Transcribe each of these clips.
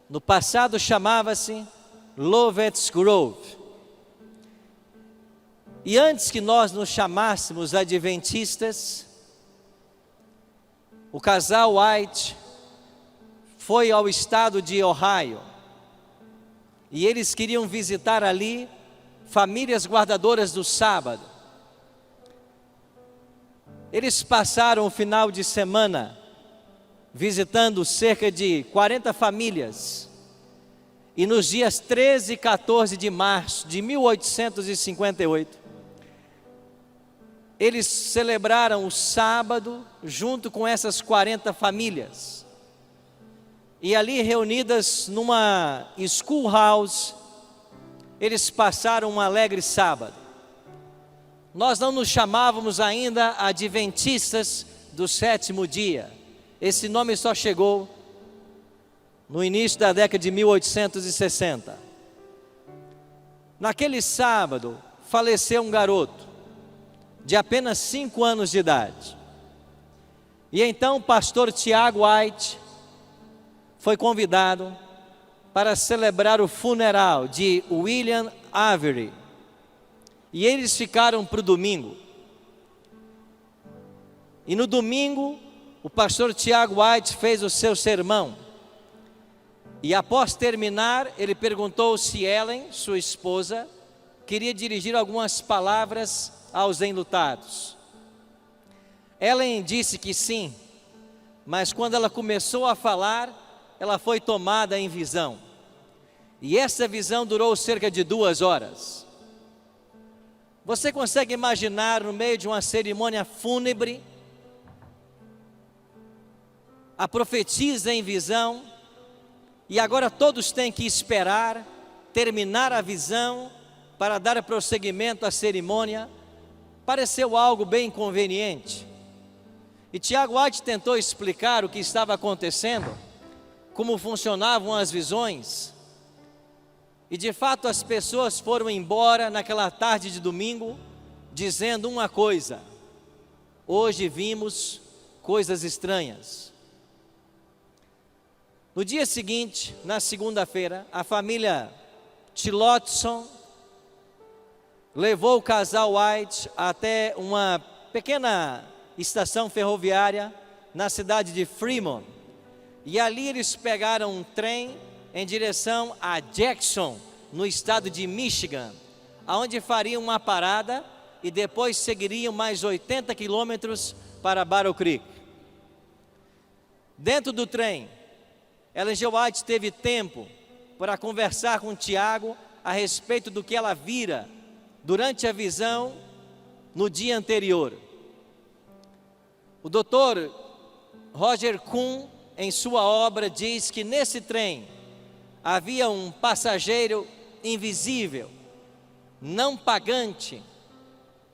No passado chamava-se Lovet's Grove. E antes que nós nos chamássemos adventistas, o casal White foi ao estado de Ohio. E eles queriam visitar ali famílias guardadoras do sábado. Eles passaram o final de semana visitando cerca de 40 famílias. E nos dias 13 e 14 de março de 1858, eles celebraram o sábado junto com essas 40 famílias. E ali reunidas numa schoolhouse, eles passaram um alegre sábado. Nós não nos chamávamos ainda adventistas do sétimo dia. Esse nome só chegou no início da década de 1860. Naquele sábado, faleceu um garoto de apenas 5 anos de idade. E então o pastor Tiago White foi convidado para celebrar o funeral de William Avery. E eles ficaram para o domingo. E no domingo, o pastor Tiago White fez o seu sermão. E após terminar, ele perguntou se Ellen, sua esposa, queria dirigir algumas palavras aos enlutados. Ellen disse que sim, mas quando ela começou a falar, ela foi tomada em visão. E essa visão durou cerca de 2 horas. Você consegue imaginar no meio de uma cerimônia fúnebre, a profetisa em visão, e agora todos têm que esperar terminar a visão para dar prosseguimento à cerimônia? Pareceu algo bem inconveniente. E Tiago White tentou explicar o que estava acontecendo, como funcionavam as visões. E de fato as pessoas foram embora naquela tarde de domingo, dizendo uma coisa: hoje vimos coisas estranhas. No dia seguinte, na segunda-feira, a família Tillotson levou o casal White até uma pequena estação ferroviária na cidade de Fremont. E ali eles pegaram um trem em direção a Jackson, no estado de Michigan, aonde fariam uma parada e depois seguiriam mais 80 quilômetros para Battle Creek. Dentro do trem, Ellen G. White teve tempo para conversar com Tiago a respeito do que ela vira durante a visão no dia anterior. O Dr. Roger Kuhn, em sua obra, diz que nesse trem havia um passageiro invisível, não pagante,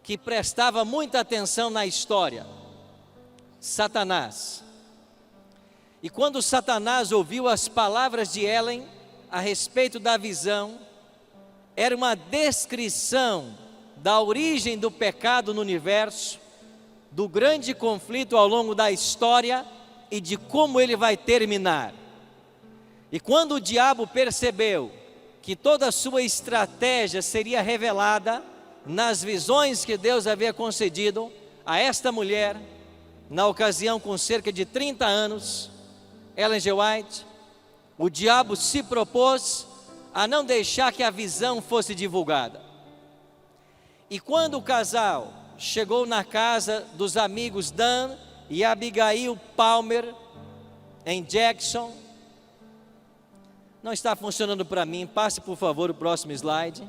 que prestava muita atenção na história: Satanás. E quando Satanás ouviu as palavras de Ellen a respeito da visão, era uma descrição da origem do pecado no universo, do grande conflito ao longo da história e de como ele vai terminar. E quando o diabo percebeu que toda a sua estratégia seria revelada nas visões que Deus havia concedido a esta mulher, na ocasião com cerca de 30 anos, Ellen G. White, o diabo se propôs a não deixar que a visão fosse divulgada. E quando o casal chegou na casa dos amigos Dan e Abigail Palmer, em Jackson, não está funcionando para mim, passe por favor o próximo slide.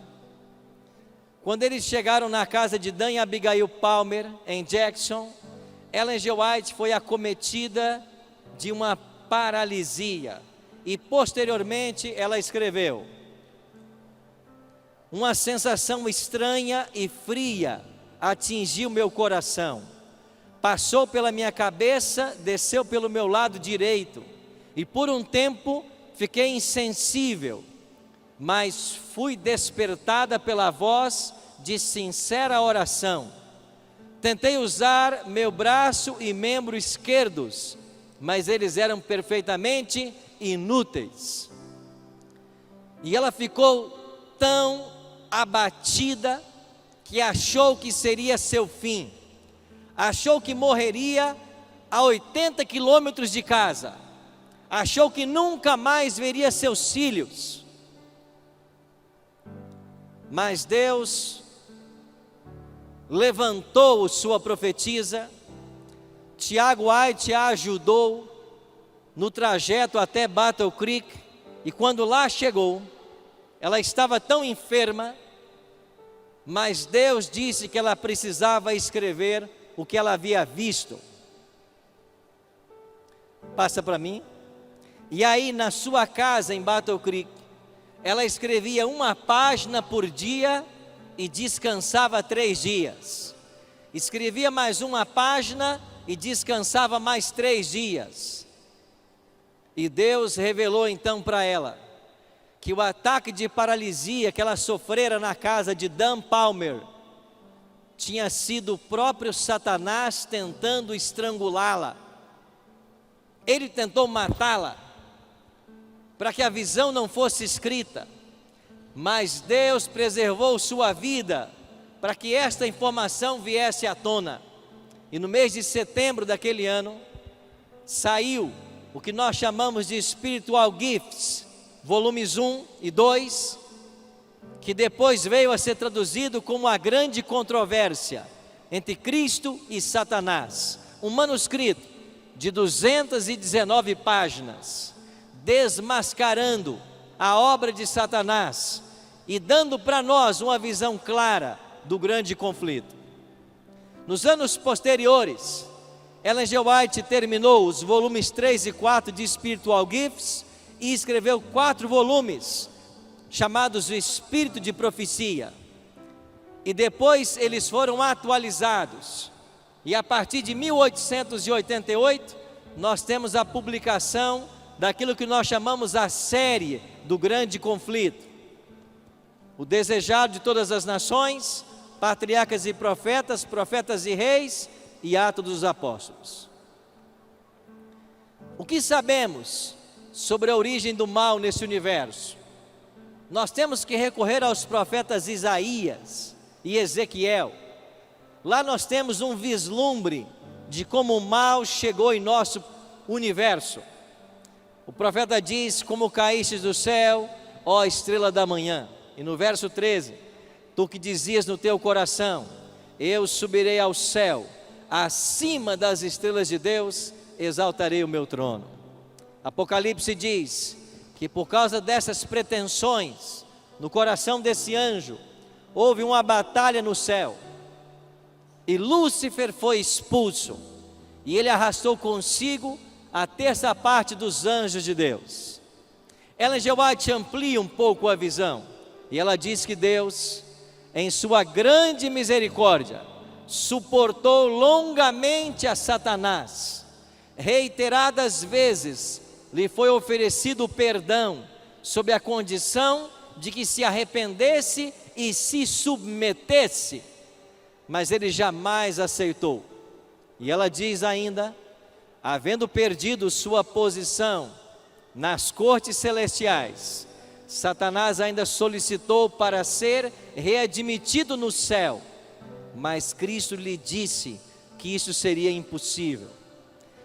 Quando eles chegaram na casa de Dan e Abigail Palmer, em Jackson, Ellen G. White foi acometida de uma paralisia. E posteriormente ela escreveu: uma sensação estranha e fria atingiu meu coração. Passou pela minha cabeça, desceu pelo meu lado direito. E por um tempo fiquei insensível, mas fui despertada pela voz de sincera oração. Tentei usar meu braço e membro esquerdos, mas eles eram perfeitamente inúteis. E ela ficou tão abatida que achou que seria seu fim. Achou que morreria a 80 quilômetros de casa. Achou que nunca mais veria seus filhos. Mas Deus levantou sua profetisa. Tiago White a ajudou no trajeto até Battle Creek. E quando lá chegou, ela estava tão enferma, mas Deus disse que ela precisava escrever o que ela havia visto. Passa para mim. E aí na sua casa em Battle Creek, ela escrevia uma página por dia e descansava 3 dias. Escrevia mais uma página e descansava mais 3 dias. E Deus revelou então para ela que o ataque de paralisia que ela sofrera na casa de Dan Palmer tinha sido o próprio Satanás tentando estrangulá-la. Ele tentou matá-la para que a visão não fosse escrita, mas Deus preservou sua vida para que esta informação viesse à tona. E no mês de setembro daquele ano, saiu o que nós chamamos de Spiritual Gifts, volumes 1 e 2, que depois veio a ser traduzido como A Grande Controvérsia entre Cristo e Satanás. Um manuscrito de 219 páginas, desmascarando a obra de Satanás e dando para nós uma visão clara do grande conflito. Nos anos posteriores, Ellen G. White terminou os volumes 3 e 4 de Spiritual Gifts e escreveu 4 volumes, chamados O Espírito de Profecia. E depois eles foram atualizados. E a partir de 1888, nós temos a publicação daquilo que nós chamamos a série do grande conflito. O Desejado de Todas as Nações, Patriarcas e Profetas, Profetas e Reis e Atos dos Apóstolos. O que sabemos sobre a origem do mal nesse universo? Nós temos que recorrer aos profetas Isaías e Ezequiel. Lá nós temos um vislumbre de como o mal chegou em nosso universo. O profeta diz: como caíste do céu, ó estrela da manhã. E no verso 13, tu que dizias no teu coração: eu subirei ao céu, acima das estrelas de Deus, exaltarei o meu trono. Apocalipse diz que por causa dessas pretensões no coração desse anjo, houve uma batalha no céu, e Lúcifer foi expulso, e ele arrastou consigo a terça parte dos anjos de Deus. Ellen G. White amplia um pouco a visão, e ela diz que Deus, em sua grande misericórdia, suportou longamente a Satanás. Reiteradas vezes lhe foi oferecido perdão, sob a condição de que se arrependesse e se submetesse, mas ele jamais aceitou. E ela diz ainda: havendo perdido sua posição nas cortes celestiais, Satanás ainda solicitou para ser readmitido no céu, mas Cristo lhe disse que isso seria impossível.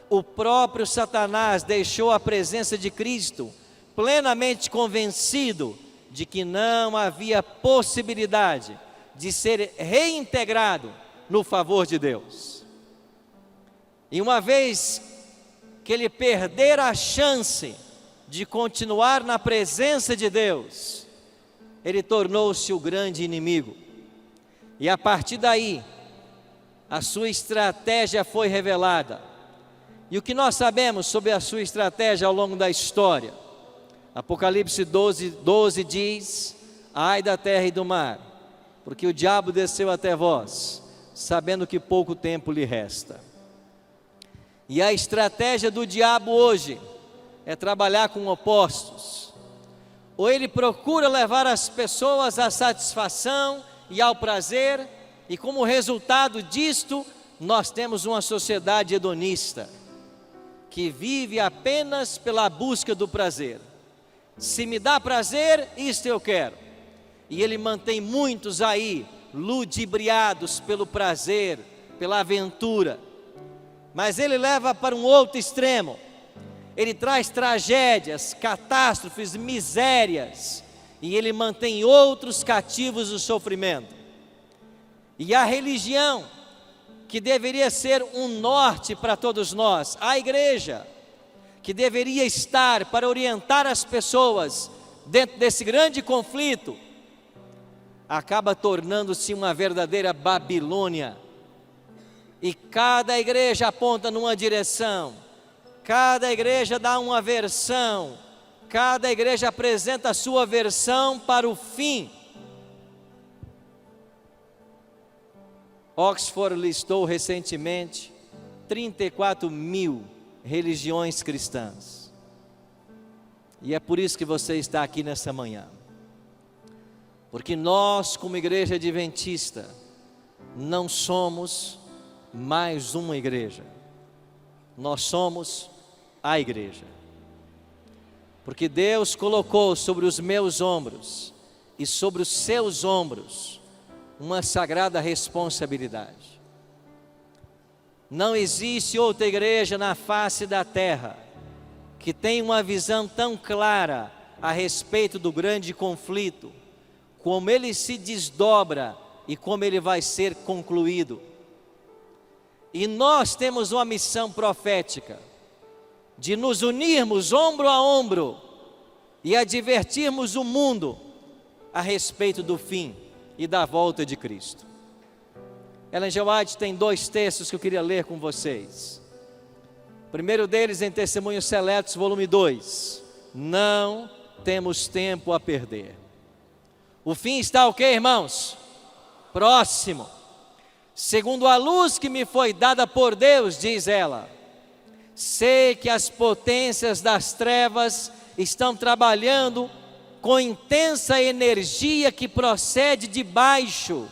O próprio Satanás deixou a presença de Cristo, plenamente convencido de que não havia possibilidade de ser reintegrado no favor de Deus. E uma vez que ele perdera a chance de continuar na presença de Deus, ele tornou-se o grande inimigo. E a partir daí, a sua estratégia foi revelada. E o que nós sabemos sobre a sua estratégia ao longo da história? Apocalipse 12 diz: ai da terra e do mar, porque o diabo desceu até vós, sabendo que pouco tempo lhe resta. E a estratégia do diabo hoje é trabalhar com opostos. Ou ele procura levar as pessoas à satisfação e ao prazer, e como resultado disto, nós temos uma sociedade hedonista, que vive apenas pela busca do prazer. Se me dá prazer, isto eu quero. E ele mantém muitos aí, ludibriados pelo prazer, pela aventura. Mas ele leva para um outro extremo. Ele traz tragédias, catástrofes, misérias. E ele mantém outros cativos do sofrimento. E a religião, que deveria ser um norte para todos nós, a igreja, que deveria estar para orientar as pessoas dentro desse grande conflito, acaba tornando-se uma verdadeira Babilônia. E cada igreja aponta numa direção, cada igreja dá uma versão, cada igreja apresenta a sua versão para o fim. Oxford listou recentemente 34 mil religiões cristãs. E é por isso que você está aqui nessa manhã. Porque nós, como igreja adventista, não somos mais uma igreja. Nós somos a igreja. Porque Deus colocou sobre os meus ombros e sobre os seus ombros uma sagrada responsabilidade. Não existe outra igreja na face da terra que tenha uma visão tão clara a respeito do grande conflito, como ele se desdobra e como ele vai ser concluído. E nós temos uma missão profética de nos unirmos ombro a ombro e advertirmos o mundo a respeito do fim e da volta de Cristo. Ellen G. White tem 2 textos que eu queria ler com vocês. O primeiro deles em Testemunhos Seletos, volume 2. Não temos tempo a perder. O fim está o quê, irmãos? Próximo. Segundo a luz que me foi dada por Deus, diz ela, sei que as potências das trevas estão trabalhando com intensa energia que procede de baixo,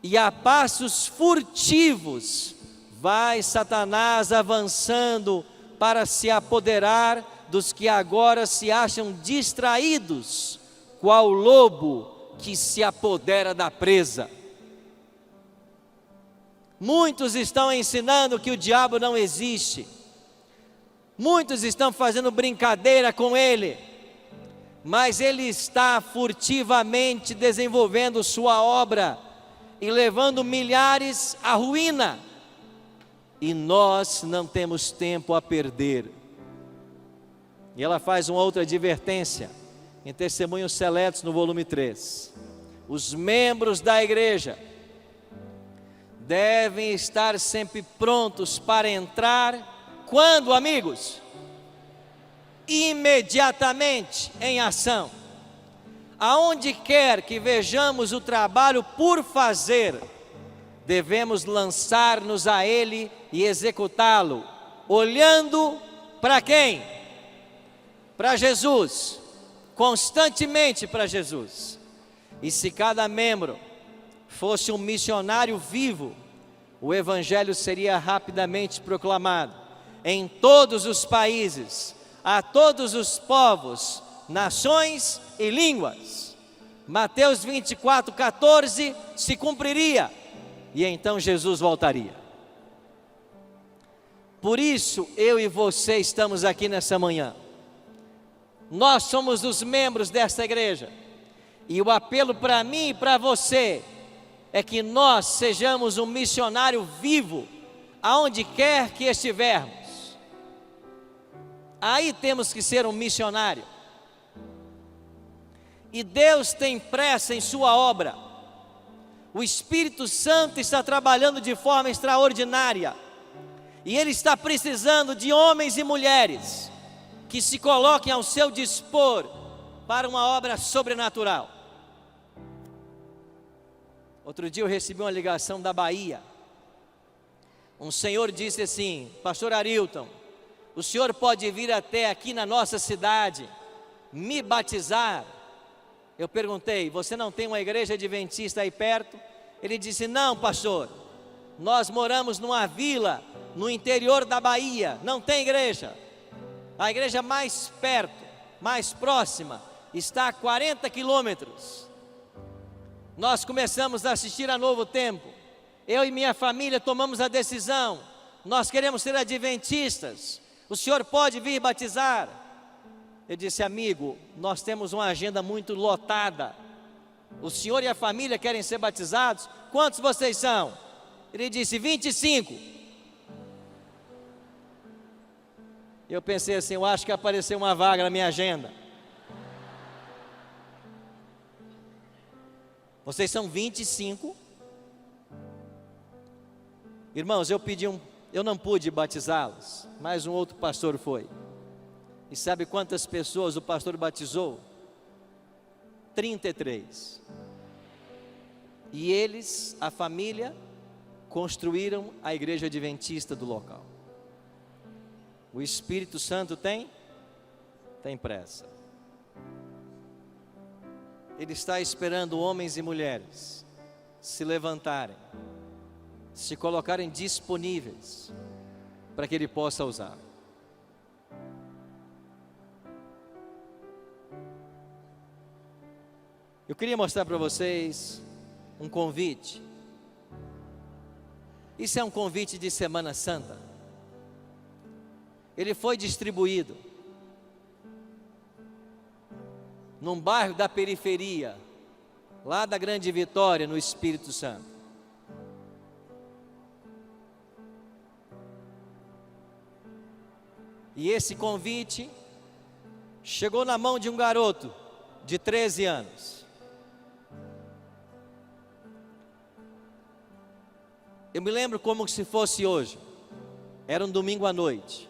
e a passos furtivos vai Satanás avançando para se apoderar dos que agora se acham distraídos, qual lobo que se apodera da presa. Muitos estão ensinando que o diabo não existe. Muitos estão fazendo brincadeira com ele. Mas ele está furtivamente desenvolvendo sua obra e levando milhares à ruína. E nós não temos tempo a perder. E ela faz uma outra advertência em Testemunhos Seletos, no volume 3. Os membros da igreja devem estar sempre prontos para entrar. Quando, amigos? Imediatamente em ação. Aonde quer que vejamos o trabalho por fazer, devemos lançar-nos a ele e executá-lo, olhando para quem? Para Jesus, constantemente para Jesus. E se cada membro fosse um missionário vivo, o evangelho seria rapidamente proclamado em todos os países, a todos os povos, nações e línguas. Mateus 24:14 se cumpriria, e então Jesus voltaria. Por isso eu e você estamos aqui nessa manhã. Nós somos os membros desta igreja, e o apelo para mim e para você é que nós sejamos um missionário vivo aonde quer que estivermos. Aí temos que ser um missionário. E Deus tem pressa em sua obra. O Espírito Santo está trabalhando de forma extraordinária. E Ele está precisando de homens e mulheres que se coloquem ao seu dispor para uma obra sobrenatural. Outro dia eu recebi uma ligação da Bahia. Um senhor disse assim: Pastor Arilton, o senhor pode vir até aqui na nossa cidade, me batizar? Eu perguntei: você não tem uma igreja adventista aí perto? Ele disse: não, pastor, nós moramos numa vila no interior da Bahia, não tem igreja. A igreja mais perto mais próxima está a 40 quilômetros. Nós começamos a assistir a Novo Tempo. Eu e minha família tomamos a decisão. Nós queremos ser adventistas. O senhor pode vir batizar? Eu disse: amigo, nós temos uma agenda muito lotada. O senhor e a família querem ser batizados? Quantos vocês são? Ele disse: 25. Eu pensei assim: eu acho que apareceu uma vaga na minha agenda. Vocês são 25? Irmãos, eu não pude batizá-los, mas um outro pastor foi. E sabe quantas pessoas o pastor batizou? 33. E eles, a família, construíram a igreja adventista do local. O Espírito Santo tem pressa. Ele está esperando homens e mulheres se levantarem, se colocarem disponíveis para que Ele possa usar. Eu queria mostrar para vocês um convite. Isso é um convite de Semana Santa. Ele foi distribuído num bairro da periferia, lá da Grande Vitória, no Espírito Santo. E esse convite chegou na mão de um garoto de 13 anos. Eu me lembro como se fosse hoje. Era um domingo à noite.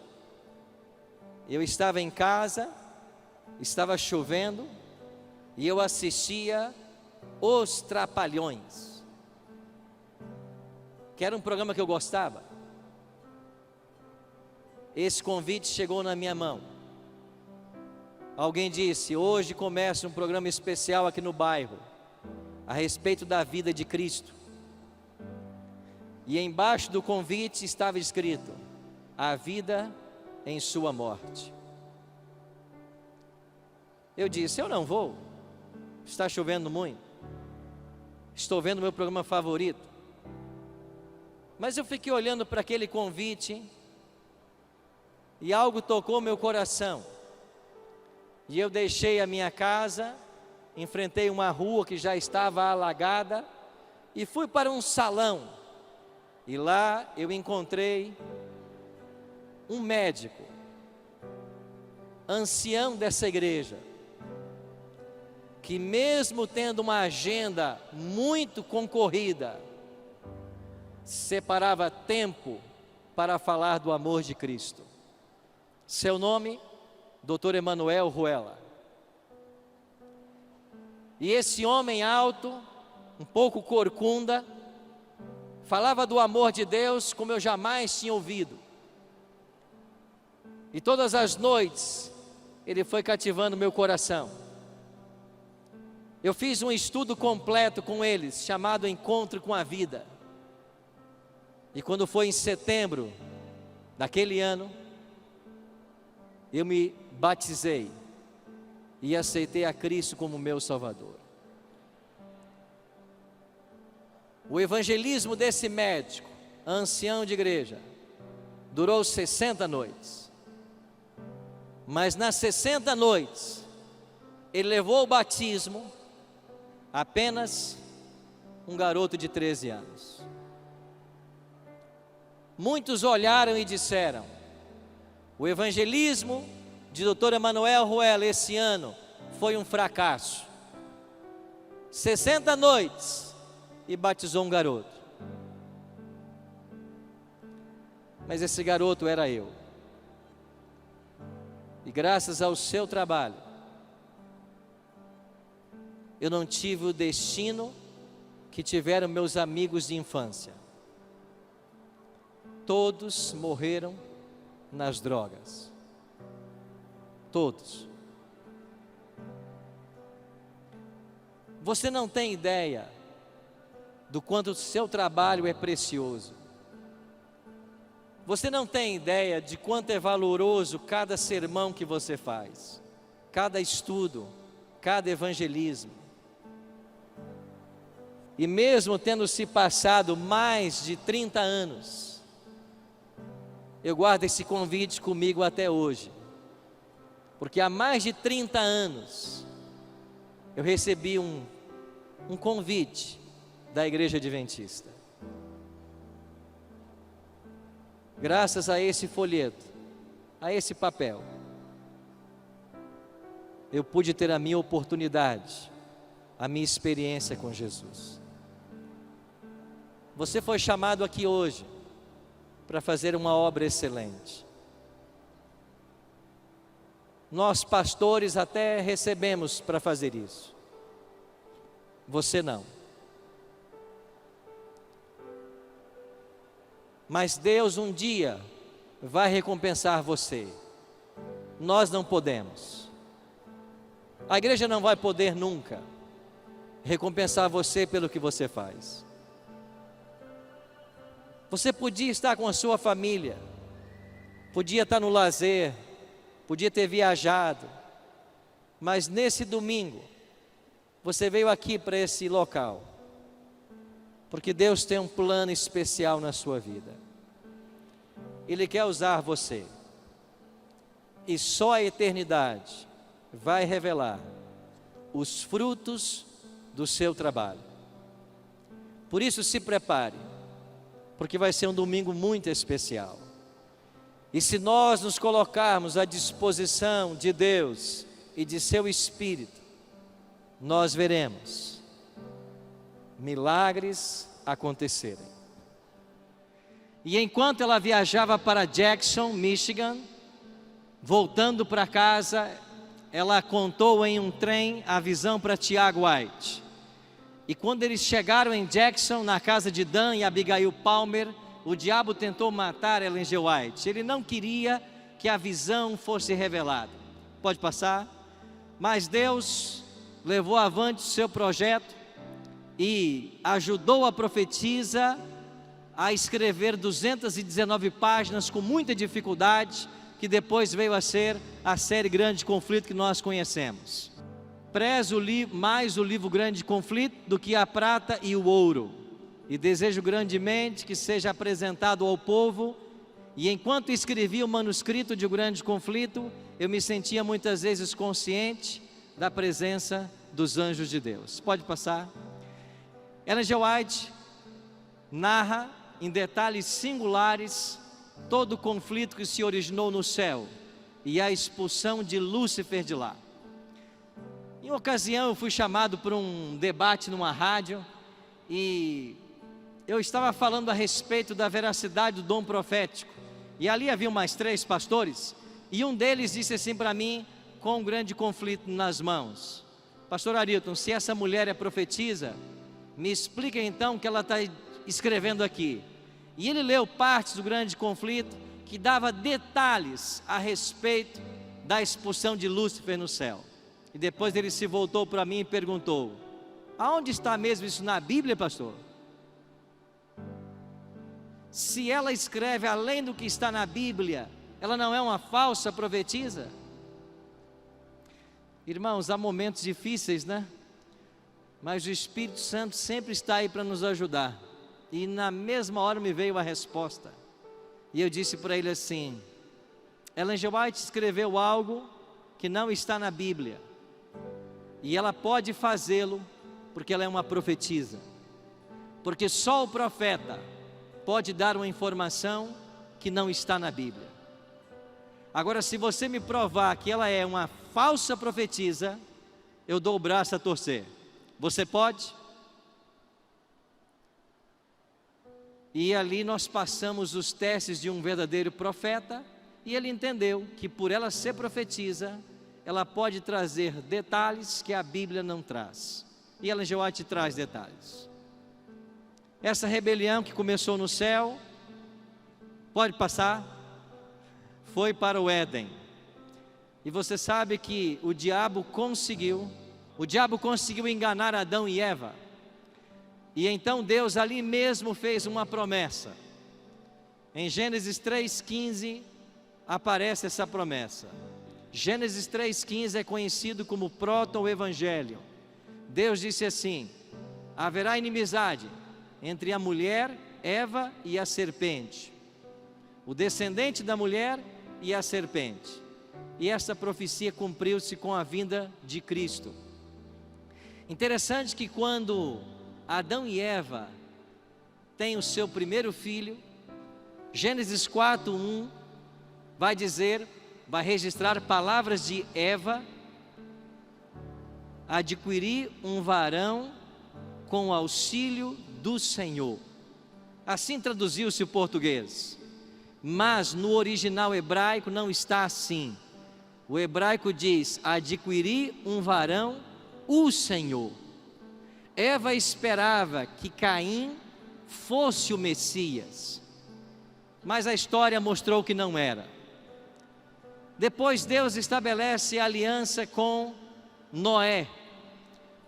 Eu estava em casa, estava chovendo, e eu assistia Os Trapalhões, que era um programa que eu gostava. Esse convite chegou na minha mão. Alguém disse: hoje começa um programa especial aqui no bairro, a respeito da vida de Cristo. E embaixo do convite estava escrito: a vida em sua morte. Eu disse: eu não vou, está chovendo muito, estou vendo meu programa favorito. Mas eu fiquei olhando para aquele convite e algo tocou meu coração. E eu deixei a minha casa, enfrentei uma rua que já estava alagada e fui para um salão. E lá eu encontrei um médico, ancião dessa igreja, que mesmo tendo uma agenda muito concorrida, separava tempo para falar do amor de Cristo. Seu nome, Dr. Emanuel Ruela. E esse homem alto, um pouco corcunda, falava do amor de Deus como eu jamais tinha ouvido. E todas as noites ele foi cativando meu coração. Eu fiz um estudo completo com eles, chamado Encontro com a Vida. E quando foi em setembro daquele ano, eu me batizei e aceitei a Cristo como meu Salvador. O evangelismo desse médico, ancião de igreja, durou 60 noites. Mas nas 60 noites, ele levou ao batismo apenas um garoto de 13 anos. Muitos olharam e disseram: o evangelismo de Dr. Emanuel Ruela esse ano foi um fracasso. 60 noites e batizou um garoto. Mas esse garoto era eu. E graças ao seu trabalho, eu não tive o destino que tiveram meus amigos de infância. Todos morreram nas drogas. Todos. Você não tem ideia do quanto o seu trabalho é precioso. Você não tem ideia de quanto é valoroso cada sermão que você faz. cada estudo, cada evangelismo. E mesmo tendo se passado mais de 30 anos, eu guardo esse convite comigo até hoje, porque há mais de 30 anos eu recebi um convite da Igreja Adventista. Graças a esse folheto, a esse papel, eu pude ter a minha oportunidade, a minha experiência com Jesus. Você foi chamado aqui hoje para fazer uma obra excelente. Nós pastores até recebemos para fazer isso. Você não. Mas Deus um dia vai recompensar você. Nós não podemos. A igreja não vai poder nunca recompensar você pelo que você faz. Você podia estar com a sua família, podia estar no lazer, podia ter viajado, mas nesse domingo, você veio aqui para esse local, porque Deus tem um plano especial na sua vida. Ele quer usar você, e só a eternidade vai revelar os frutos do seu trabalho. Por isso, se prepare, porque vai ser um domingo muito especial. E se nós nos colocarmos à disposição de Deus e de seu Espírito, nós veremos milagres acontecerem. E enquanto ela viajava para Jackson, Michigan, voltando para casa, ela contou em um trem a visão para Tiago White. E quando eles chegaram em Jackson, na casa de Dan e Abigail Palmer, o diabo tentou matar Ellen G. White. Ele não queria que a visão fosse revelada. Pode passar? Mas Deus levou avante o seu projeto e ajudou a profetisa a escrever 219 páginas com muita dificuldade, que depois veio a ser a série Grande Conflito que nós conhecemos. Prezo mais o livro Grande Conflito do que a prata e o ouro, e desejo grandemente que seja apresentado ao povo. E enquanto escrevia o manuscrito de O Grande Conflito, eu me sentia muitas vezes consciente da presença dos anjos de Deus. Pode passar. Ellen G. White narra em detalhes singulares todo o conflito que se originou no céu e a expulsão de Lúcifer de lá. Em ocasião eu fui chamado para um debate numa rádio e eu estava falando a respeito da veracidade do dom profético. E ali havia mais 3 pastores e um deles disse assim para mim, com um grande conflito nas mãos: Pastor Arilton, se essa mulher é profetisa, me explica então o que ela está escrevendo aqui. E ele leu partes do Grande Conflito que dava detalhes a respeito da expulsão de Lúcifer no céu. E depois ele se voltou para mim e perguntou: aonde está mesmo isso na Bíblia, pastor? Se ela escreve além do que está na Bíblia, ela não é uma falsa profetisa? Irmãos, há momentos difíceis, né? Mas o Espírito Santo sempre está aí para nos ajudar. E na mesma hora me veio a resposta. E eu disse para ele assim: Ellen G. White escreveu algo que não está na Bíblia. E ela pode fazê-lo porque ela é uma profetisa. Porque só o profeta pode dar uma informação que não está na Bíblia. Agora, se você me provar que ela é uma falsa profetisa, eu dou o braço a torcer. Você pode? E ali nós passamos os testes de um verdadeiro profeta, e ele entendeu que por ela ser profetisa, ela pode trazer detalhes que a Bíblia não traz. E Ellen G. White traz detalhes. Essa rebelião que começou no céu, pode passar, foi para o Éden. E você sabe que o diabo conseguiu enganar Adão e Eva. E então Deus ali mesmo fez uma promessa. Em Gênesis 3,15 aparece essa promessa: Gênesis 3,15 é conhecido como proto-evangelho. Deus disse assim: haverá inimizade entre a mulher, Eva, e a serpente, o descendente da mulher e a serpente. E essa profecia cumpriu-se com a vinda de Cristo. Interessante que quando Adão e Eva têm o seu primeiro filho, Gênesis 4:1 vai dizer, vai registrar palavras de Eva: adquiri um varão com o auxílio do Senhor. Assim traduziu-se o português, mas no original hebraico não está assim. O hebraico diz: adquiri um varão, o Senhor. Eva esperava que Caim fosse o Messias, mas a história mostrou que não era. Depois Deus estabelece a aliança com Noé,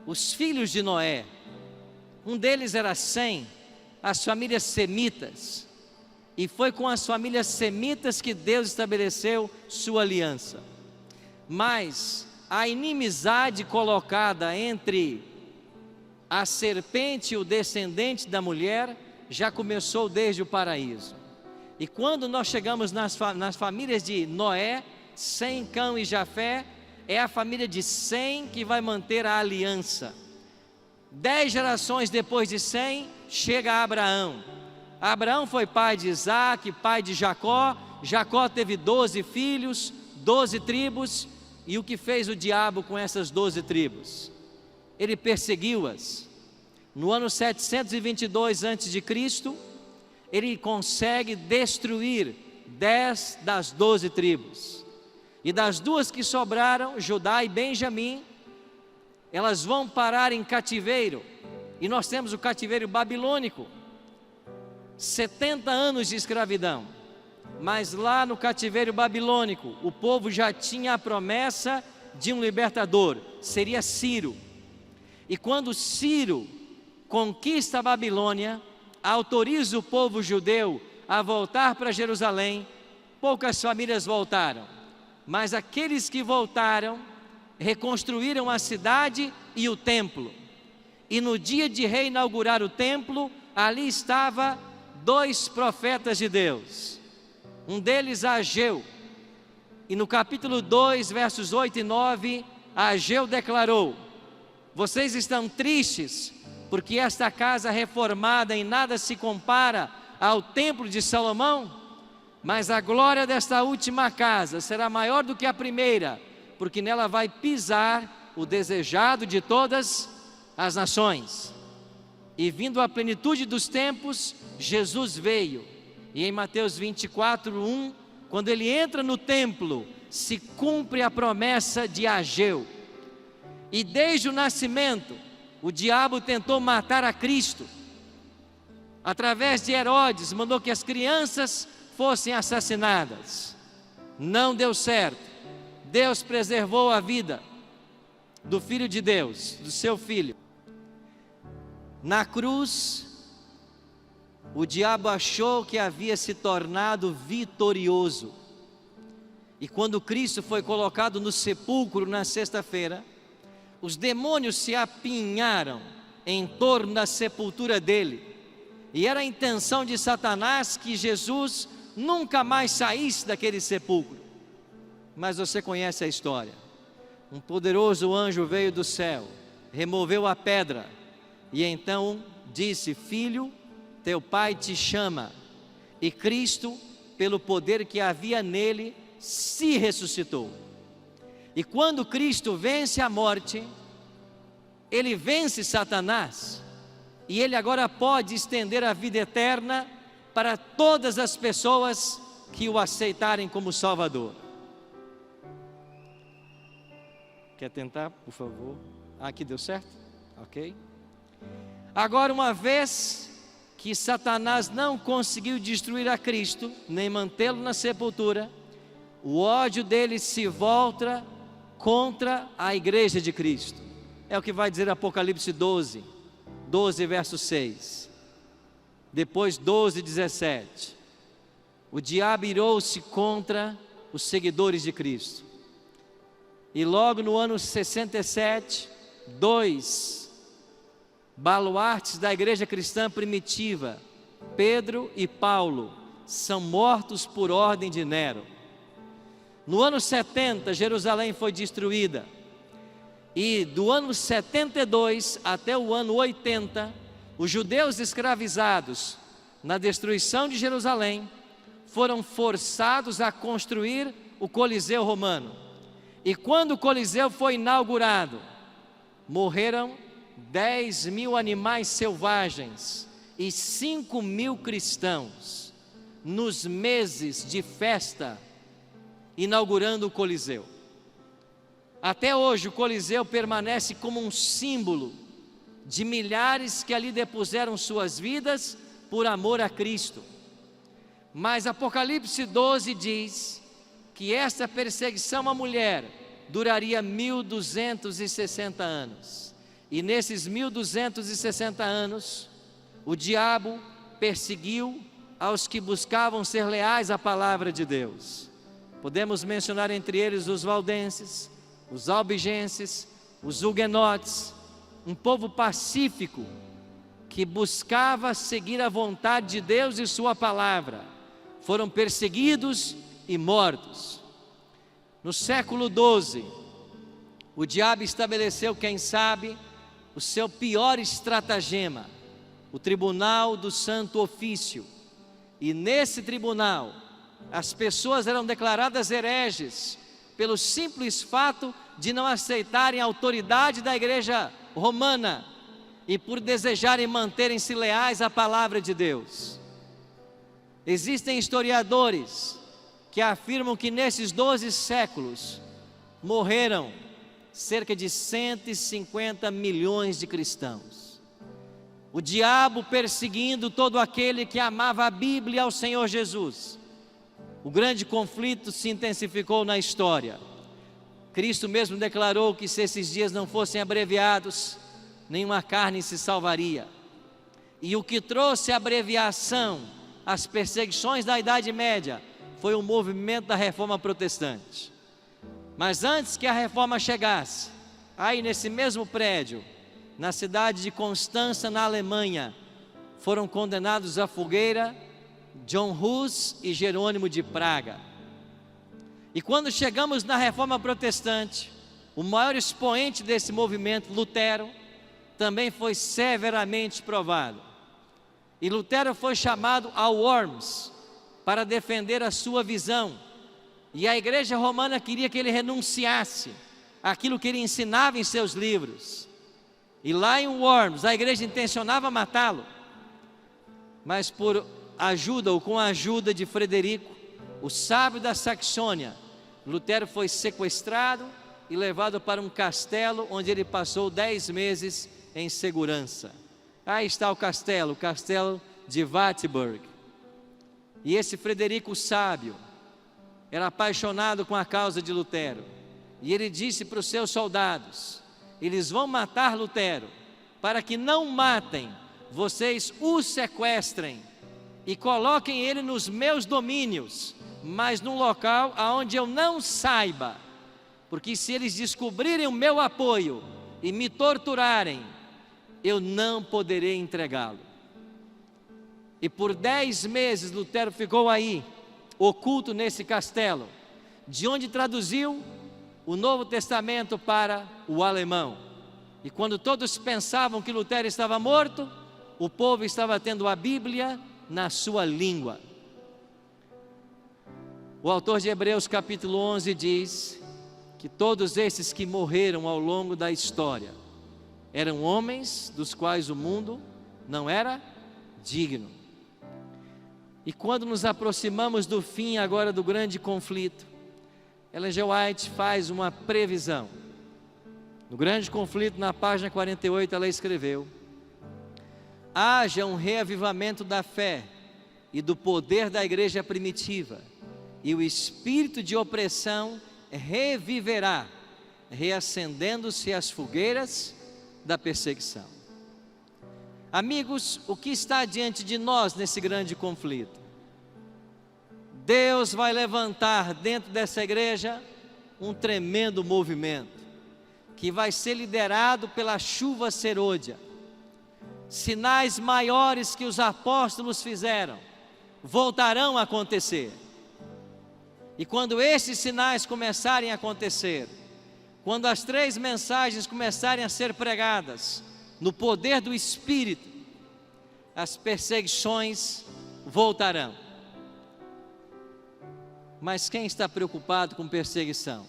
os filhos de Noé. Um deles era Sem, as famílias semitas, e foi com as famílias semitas que Deus estabeleceu sua aliança. Mas a inimizade colocada entre a serpente e o descendente da mulher já começou desde o paraíso. E quando nós chegamos nas famílias de Noé, Sem, Cão e Jafé, é a família de Sem que vai manter a aliança. 10 gerações depois de Sem, chega Abraão. Abraão foi pai de Isaac, pai de Jacó. Jacó teve 12 filhos, 12 tribos. E o que fez o diabo com essas 12 tribos? Ele perseguiu-as. No ano 722 a.C., ele consegue destruir 10 das 12 tribos. E das duas que sobraram, Judá e Benjamim, elas vão parar em cativeiro. E nós temos o cativeiro babilônico, 70 anos de escravidão. Mas lá no cativeiro babilônico, o povo já tinha a promessa de um libertador, seria Ciro. E quando Ciro conquista a Babilônia, autoriza o povo judeu a voltar para Jerusalém, poucas famílias voltaram. Mas aqueles que voltaram, reconstruíram a cidade e o templo. E no dia de reinaugurar o templo, ali estava 2 profetas de Deus. Um deles, Ageu. E no capítulo 2, versos 8 e 9, Ageu declarou: vocês estão tristes, porque esta casa reformada em nada se compara ao templo de Salomão, mas a glória desta última casa será maior do que a primeira, porque nela vai pisar o desejado de todas as nações. E vindo à plenitude dos tempos, Jesus veio. E em Mateus 24:1, quando ele entra no templo, se cumpre a promessa de Ageu. E desde o nascimento, o diabo tentou matar a Cristo. Através de Herodes, mandou que as crianças fossem assassinadas. Não deu certo. Deus preservou a vida do Filho de Deus, do seu Filho. Na cruz, o diabo achou que havia se tornado vitorioso. E quando Cristo foi colocado no sepulcro na sexta-feira, os demônios se apinharam em torno da sepultura dele. E era a intenção de Satanás que Jesus nunca mais saísse daquele sepulcro. Mas você conhece a história. Um poderoso anjo veio do céu, removeu a pedra e então disse: filho, teu pai te chama. E Cristo, pelo poder que havia nele, se ressuscitou. E quando Cristo vence a morte, ele vence Satanás, e ele agora pode estender a vida eterna para todas as pessoas que o aceitarem como Salvador. Quer tentar, por favor? Aqui deu certo? Ok. Agora, uma vez que Satanás não conseguiu destruir a Cristo, nem mantê-lo na sepultura, o ódio dele se volta contra a igreja de Cristo. É o que vai dizer Apocalipse 12 verso 6. Depois 12, 17. O diabo irou-se contra os seguidores de Cristo. E logo no ano 67, 2 baluartes da igreja cristã primitiva, Pedro e Paulo, são mortos por ordem de Nero. No ano 70, Jerusalém foi destruída. E do ano 72 até o ano 80, os judeus escravizados na destruição de Jerusalém foram forçados a construir o Coliseu Romano. E quando o Coliseu foi inaugurado, morreram 10.000 animais selvagens e 5.000 cristãos nos meses de festa inaugurando o Coliseu. Até hoje o Coliseu permanece como um símbolo de milhares que ali depuseram suas vidas por amor a Cristo. Mas Apocalipse 12 diz que esta perseguição à mulher duraria 1260 anos. E nesses 1260 anos, o diabo perseguiu aos que buscavam ser leais à palavra de Deus. Podemos mencionar entre eles os valdenses, os albigenses, os huguenotes, um povo pacífico que buscava seguir a vontade de Deus e sua palavra. Foram perseguidos e mortos. No século XII, o diabo estabeleceu, quem sabe, o seu pior estratagema, o Tribunal do Santo Ofício. E nesse tribunal, as pessoas eram declaradas hereges pelo simples fato de não aceitarem a autoridade da igreja romana e por desejarem manterem-se leais à palavra de Deus. Existem historiadores que afirmam que nesses 12 séculos morreram cerca de 150 milhões de cristãos. O diabo perseguindo todo aquele que amava a Bíblia e ao Senhor Jesus. O grande conflito se intensificou na história. Cristo mesmo declarou que se esses dias não fossem abreviados, nenhuma carne se salvaria. E o que trouxe a abreviação, as perseguições da Idade Média, foi o movimento da Reforma Protestante. Mas antes que a Reforma chegasse, aí nesse mesmo prédio, na cidade de Constança, na Alemanha, foram condenados à fogueira John Hus e Jerônimo de Praga. E quando chegamos na Reforma Protestante, o maior expoente desse movimento, Lutero, também foi severamente provado. E Lutero foi chamado a Worms para defender a sua visão. E a igreja romana queria que ele renunciasse àquilo que ele ensinava em seus livros. E lá em Worms, a igreja intencionava matá-lo. Mas por ajuda ou com a ajuda de Frederico, o sábio da Saxônia, Lutero foi sequestrado e levado para um castelo onde ele passou 10 meses em segurança. Aí está o castelo de Wartburg. E esse Frederico sábio era apaixonado com a causa de Lutero. E ele disse para os seus soldados: eles vão matar Lutero, para que não matem, vocês o sequestrem e coloquem ele nos meus domínios, mas num local aonde eu não saiba, porque se eles descobrirem o meu apoio e me torturarem, eu não poderei entregá-lo. E por 10 meses Lutero ficou aí, oculto nesse castelo, de onde traduziu o Novo Testamento para o alemão. E quando todos pensavam que Lutero estava morto, o povo estava tendo a Bíblia na sua língua. O autor de Hebreus capítulo 11 diz que todos esses que morreram ao longo da história eram homens dos quais o mundo não era digno. E quando nos aproximamos do fim agora do grande conflito, Ellen G. White faz uma previsão. No grande conflito, na página 48, ela escreveu: haja um reavivamento da fé e do poder da igreja primitiva, e o espírito de opressão reviverá, reacendendo-se as fogueiras da perseguição. Amigos, o que está diante de nós nesse grande conflito? Deus vai levantar dentro dessa igreja um tremendo movimento, que vai ser liderado pela chuva serôdia. Sinais maiores que os apóstolos fizeram voltarão a acontecer. E quando esses sinais começarem a acontecer, quando as 3 mensagens começarem a ser pregadas no poder do Espírito, as perseguições voltarão. Mas quem está preocupado com perseguição?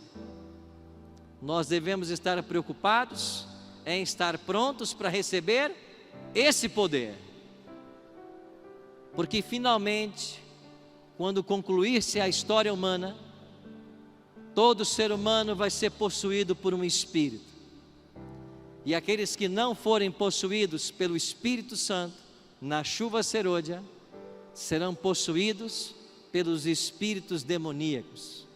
Nós devemos estar preocupados em estar prontos para receber esse poder. Porque finalmente, quando concluir-se a história humana, todo ser humano vai ser possuído por um Espírito. E aqueles que não forem possuídos pelo Espírito Santo, na chuva serôdia, serão possuídos pelos espíritos demoníacos.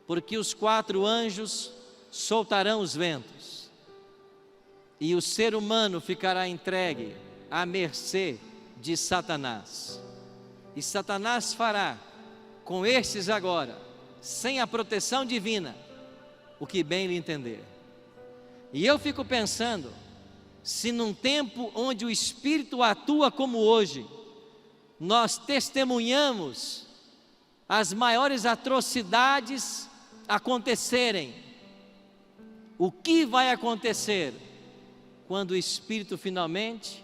Porque os 4 anjos soltarão os ventos, e o ser humano ficará entregue à mercê de Satanás. E Satanás fará com estes agora, sem a proteção divina, o que bem lhe entender. E eu fico pensando, se num tempo onde o Espírito atua como hoje, nós testemunhamos as maiores atrocidades acontecerem, o que vai acontecer quando o Espírito finalmente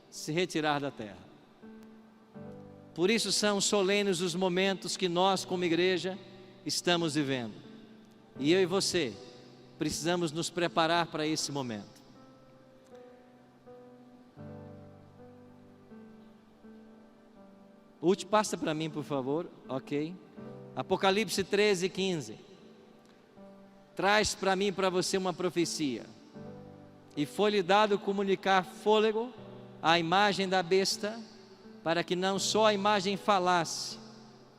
se retirar da terra? Por isso são solenes os momentos que nós, como igreja, estamos vivendo. E eu e você precisamos nos preparar para esse momento. Último, passa para mim, por favor. Ok. Apocalipse 13:15. Traz para mim e para você uma profecia. E foi-lhe dado comunicar fôlego à imagem da besta, para que não só a imagem falasse,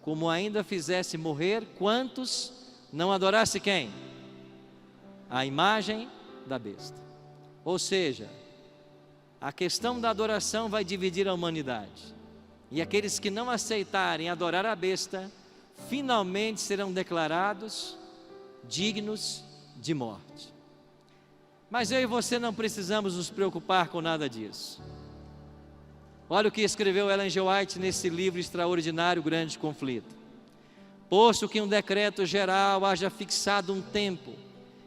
como ainda fizesse morrer quantos não adorasse quem? A imagem da besta. Ou seja, a questão da adoração vai dividir a humanidade. E aqueles que não aceitarem adorar a besta, finalmente serão declarados dignos de morte. Mas eu e você não precisamos nos preocupar com nada disso. Olha o que escreveu Ellen G. White nesse livro extraordinário, Grande Conflito. Posto que um decreto geral haja fixado um tempo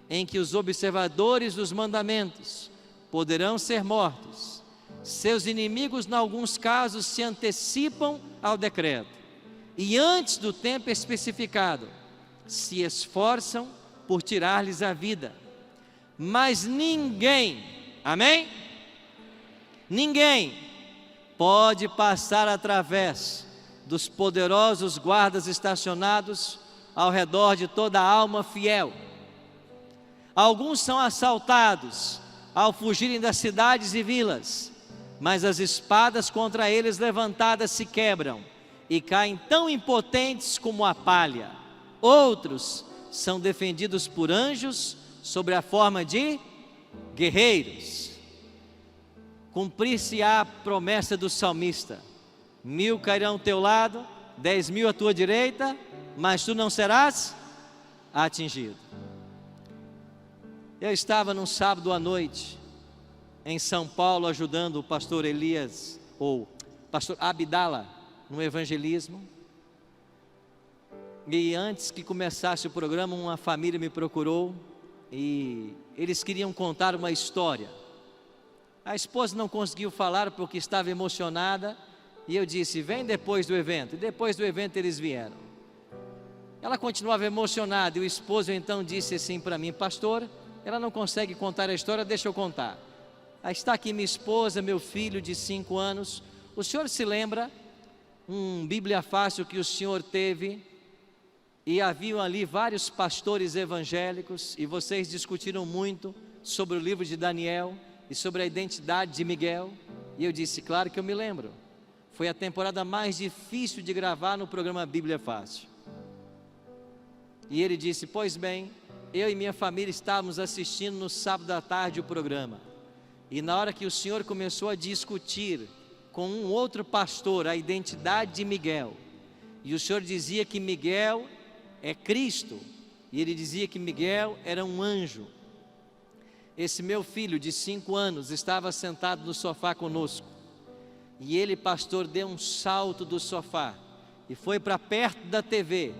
em que os observadores dos mandamentos poderão ser mortos, seus inimigos, em alguns casos, se antecipam ao decreto e antes do tempo especificado, se esforçam por tirar-lhes a vida. Mas ninguém, amém? Ninguém pode passar através dos poderosos guardas estacionados ao redor de toda alma fiel. Alguns são assaltados ao fugirem das cidades e vilas, mas as espadas contra eles levantadas se quebram e caem tão impotentes como a palha. Outros são defendidos por anjos sobre a forma de guerreiros. Cumprir-se-á a promessa do salmista: 1000 cairão ao teu lado, 10.000 à tua direita, mas tu não serás atingido. Eu estava num sábado à noite em São Paulo ajudando o pastor Elias, ou pastor Abdala, no evangelismo. E antes que começasse o programa, uma família me procurou e eles queriam contar uma história. A esposa não conseguiu falar porque estava emocionada, e eu disse: vem depois do evento. E depois do evento eles vieram. Ela continuava emocionada e o esposo então disse assim para mim: pastor, ela não consegue contar a história, deixa eu contar. Aí está aqui minha esposa, meu filho de 5 anos. O senhor se lembra um Bíblia Fácil que o senhor teve? E haviam ali vários pastores evangélicos, e vocês discutiram muito sobre o livro de Daniel e sobre a identidade de Miguel. E eu disse: claro que eu me lembro. Foi a temporada mais difícil de gravar no programa Bíblia Fácil. E ele disse: pois bem, eu e minha família estávamos assistindo no sábado à tarde o programa. E na hora que o senhor começou a discutir com um outro pastor a identidade de Miguel, e o senhor dizia que Miguel é Cristo, e ele dizia que Miguel era um anjo. Esse meu filho de 5 anos estava sentado no sofá conosco, e ele, pastor, deu um salto do sofá e foi para perto da TV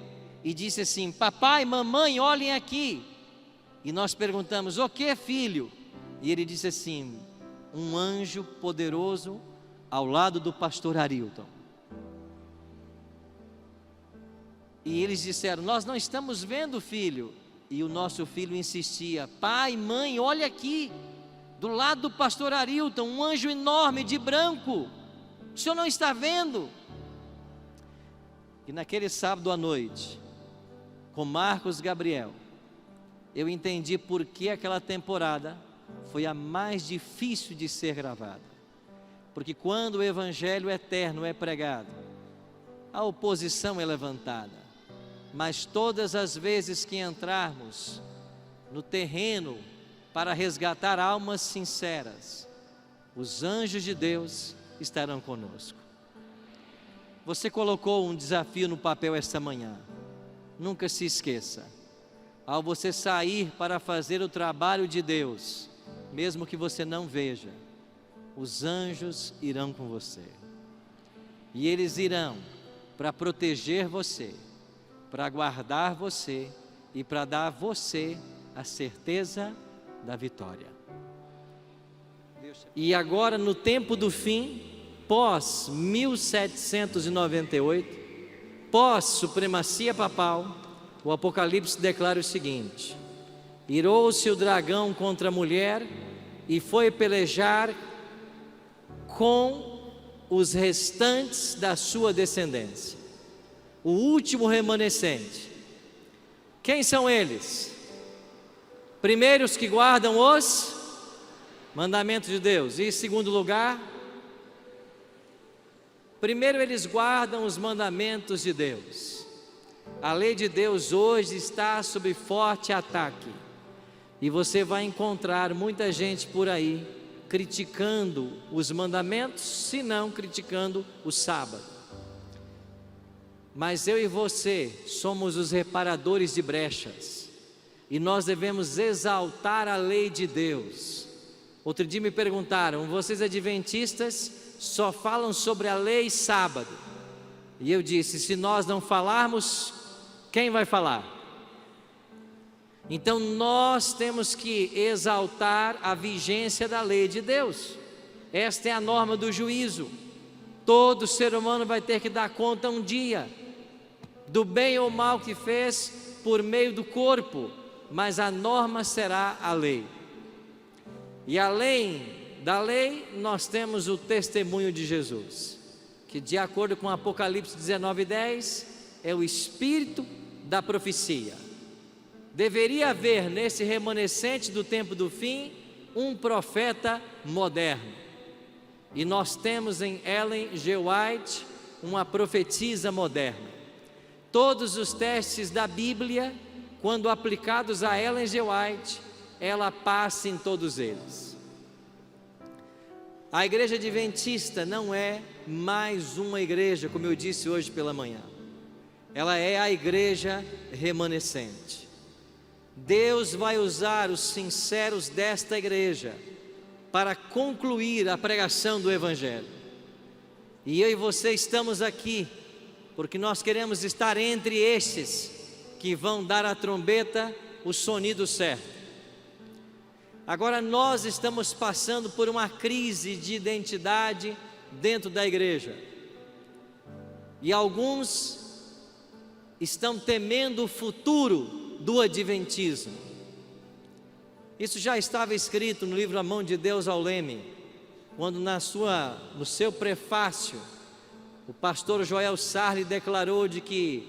e disse assim: papai, mamãe, olhem aqui. E nós perguntamos: o que, filho? E ele disse assim: um anjo poderoso ao lado do pastor Arilton. E eles disseram: nós não estamos vendo, filho. E o nosso filho insistia: pai, mãe, olha aqui, do lado do pastor Arilton, um anjo enorme de branco, o senhor não está vendo? E naquele sábado à noite, com Marcos Gabriel, eu entendi por que aquela temporada foi a mais difícil de ser gravada. Porque quando o evangelho eterno é pregado, a oposição é levantada. Mas todas as vezes que entrarmos no terreno para resgatar almas sinceras, os anjos de Deus estarão conosco. Você colocou um desafio no papel esta manhã. Nunca se esqueça: ao você sair para fazer o trabalho de Deus, mesmo que você não veja, os anjos irão com você. E eles irão para proteger você, para guardar você e para dar a você a certeza da vitória. E agora, no tempo do fim, pós 1798, pós supremacia papal, o Apocalipse declara o seguinte: irou-se o dragão contra a mulher e foi pelejar com os restantes da sua descendência, o último remanescente. Quem são eles? Primeiro, os que guardam os mandamentos de Deus. E em segundo lugar, primeiro eles guardam os mandamentos de Deus. A lei de Deus hoje está sob forte ataque, e você vai encontrar muita gente por aí criticando os mandamentos, se não criticando o sábado. Mas eu e você somos os reparadores de brechas, e nós devemos exaltar a lei de Deus. Outro dia me perguntaram: vocês adventistas só falam sobre a lei sábado? E eu disse: se nós não falarmos, quem vai falar? Então nós temos que exaltar a vigência da lei de Deus. Esta é a norma do juízo. Todo ser humano vai ter que dar conta um dia do bem ou mal que fez por meio do corpo, mas a norma será a lei. E além da lei, nós temos o testemunho de Jesus, que de acordo com Apocalipse 19:10, é o espírito da profecia. Deveria haver nesse remanescente do tempo do fim um profeta moderno, e nós temos em Ellen G. White uma profetisa moderna. Todos os testes da Bíblia, quando aplicados a Ellen G. White, ela passa em todos eles. A igreja adventista não é mais uma igreja, como eu disse hoje pela manhã. Ela é a igreja remanescente. Deus vai usar os sinceros desta igreja para concluir a pregação do Evangelho. E eu e você estamos aqui porque nós queremos estar entre estes que vão dar à trombeta o sonido certo. Agora nós estamos passando por uma crise de identidade dentro da igreja, e alguns estão temendo o futuro do adventismo. Isso já estava escrito no livro A Mão de Deus ao Leme, quando no seu prefácio o pastor Joel Sarli declarou de que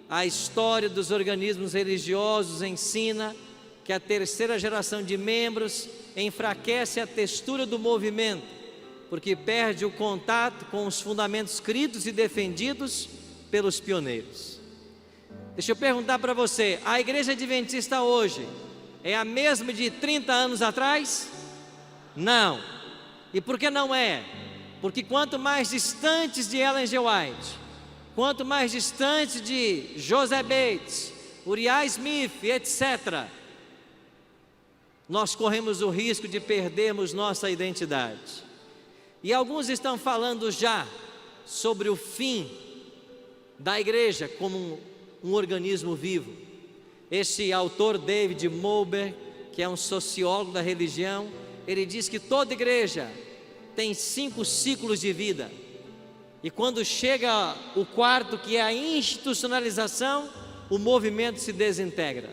a história dos organismos religiosos ensina que a terceira geração de membros enfraquece a textura do movimento, porque perde o contato com os fundamentos escritos e defendidos pelos pioneiros. Deixa eu perguntar para você: a igreja adventista hoje é a mesma de 30 anos atrás? Não. E por que não é? Porque quanto mais distantes de Ellen G. White, quanto mais distantes de José Bates, Uriah Smith, etc., nós corremos o risco de perdermos nossa identidade. E alguns estão falando já sobre o fim da igreja como um organismo vivo. Esse autor David Mulber, que é um sociólogo da religião, ele diz que toda igreja tem 5 ciclos de vida. E quando chega o quarto, que é a institucionalização, o movimento se desintegra.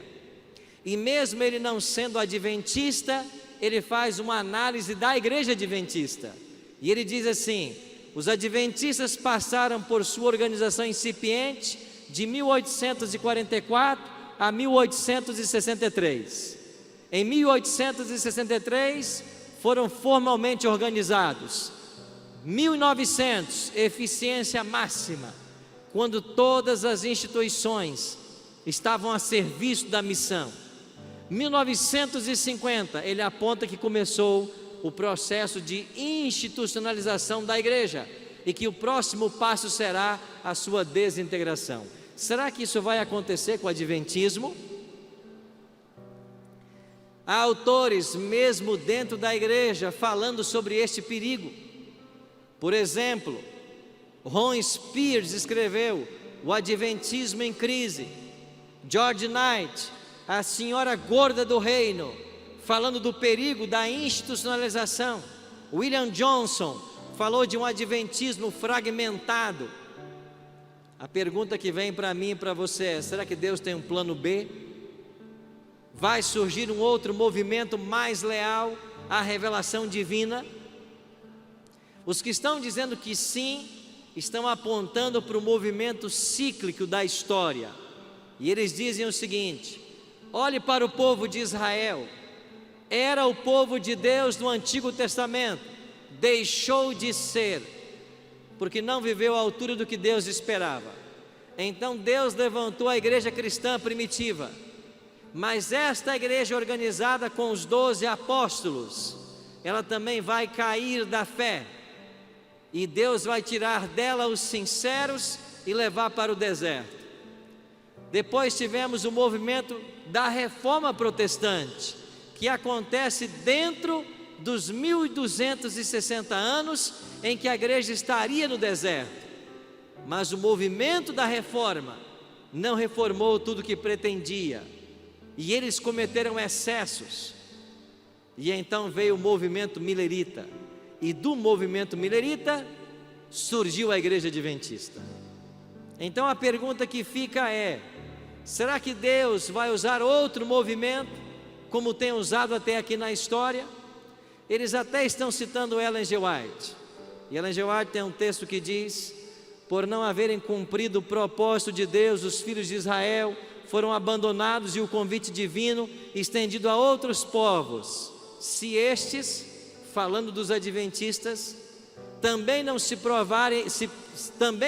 E mesmo ele não sendo adventista, ele faz uma análise da igreja adventista. E ele diz assim: os adventistas passaram por sua organização incipiente de 1844 a 1863. Em 1863 foram formalmente organizados. 1900, eficiência máxima, quando todas as instituições estavam a serviço da missão. 1950, ele aponta que começou o processo de institucionalização da igreja e que o próximo passo será a sua desintegração. Será que isso vai acontecer com o adventismo? Há autores, mesmo dentro da igreja, falando sobre este perigo. Por exemplo, Ron Spears escreveu O Adventismo em Crise. George Knight, A Senhora Gorda do Reino, falando do perigo da institucionalização. William Johnson falou de um adventismo fragmentado. A pergunta que vem para mim e para você é: será que Deus tem um plano B? Vai surgir um outro movimento mais leal à revelação divina? Os que estão dizendo que sim, estão apontando para o movimento cíclico da história. E eles dizem o seguinte: olhe para o povo de Israel. Era o povo de Deus no Antigo Testamento, deixou de ser, porque não viveu à altura do que Deus esperava. Então Deus levantou a igreja cristã primitiva, mas esta igreja organizada com os 12 apóstolos, ela também vai cair da fé, e Deus vai tirar dela os sinceros e levar para o deserto. Depois tivemos o movimento da Reforma Protestante, que acontece dentro dos 1260 anos em que a igreja estaria no deserto. Mas o movimento da reforma não reformou tudo o que pretendia, e eles cometeram excessos. E então veio o movimento milerita, e do movimento milerita surgiu a igreja adventista. Então a pergunta que fica é: será que Deus vai usar outro movimento, como tem usado até aqui na história? Eles até estão citando Ellen G. White, e Ellen G. White tem um texto que diz: por não haverem cumprido o propósito de Deus, os filhos de Israel foram abandonados e o convite divino estendido a outros povos. Se estes, falando dos adventistas, também